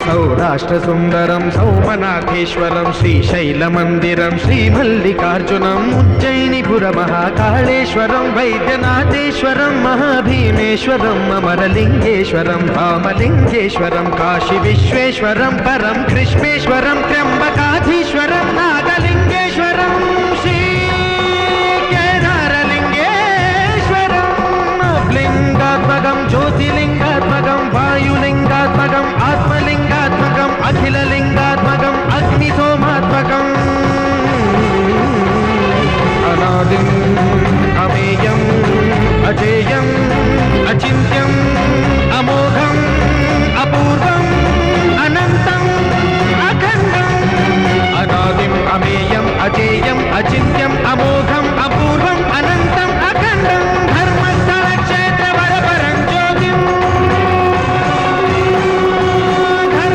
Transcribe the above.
सौराष्ट्रसुन्दरं सौमनाथेश्वरं श्रीशैलमन्दिरं श्रीमल्लिकार्जुनम् उज्जयिनीपुरमहाकाळेश्वरं वैद्यनाथेश्वरं महाभीमेश्वरम् अमरलिङ्गेश्वरं धामलिङ्गेश्वरं काशीविश्वेश्वरं परं कृष्णेश्वरं त्र्यम्बकाधीश्वरं नागलिङ्गेश्वरं श्रीकेदारलिङ्गेश्वरं लिङ्गात्मकं ज्योतिलिङ्गात्मकं वायुलिङ्गात्मकम् आत्मलिङ्गात्मकम् अखिललिङ्गात्मकम् अग्निसोमात्मकम् अनादिं